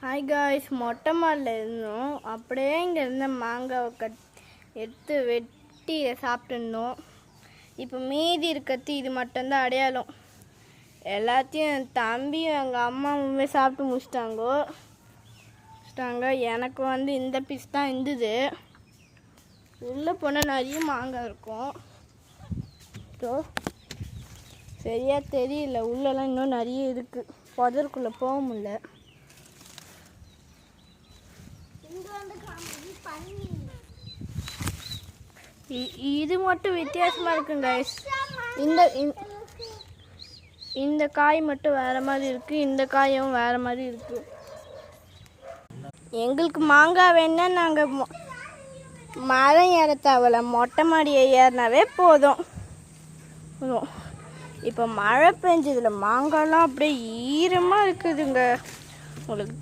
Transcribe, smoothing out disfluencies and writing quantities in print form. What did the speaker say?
Hi guys, மொட்டை மாடில் இருந்தோம். அப்படியே இங்கே இருந்த மாங்காவை எடுத்து வெட்டி சாப்பிட்டுருந்தோம். இப்போ மீதி இருக்கிறது இது மட்டும்தான் அடையாளம். எல்லாத்தையும் என் தம்பியும் எங்கள் அம்மாவுமே சாப்பிட்டு முடிச்சிட்டாங்க. எனக்கு இந்த பீஸ் தான் இருந்தது. உள்ளே போனால் நிறைய மாங்காய் இருக்கும். ஸோ சரியாக தெரியல, உள்ளெல்லாம் இன்னும் நிறைய இருக்குது. புதருக்குள்ளே போக முடியல. இது மட்டும் வித்தியாசமாக இருக்குங்க கைஸ். இந்த காய் மட்டும் வேறு மாதிரி இருக்குது, இந்த காயும் வேறு மாதிரி இருக்குது. எங்களுக்கு மாங்காய் வேணுன்னா நாங்கள் மரம் ஏற தேவையில்ல, மொட்டை மாடியை ஏறினாவே போதும். இப்போ மழை பெஞ்சதில் மாங்காய்லாம் அப்படியே ஈரமாக இருக்குதுங்க. உங்களுக்கு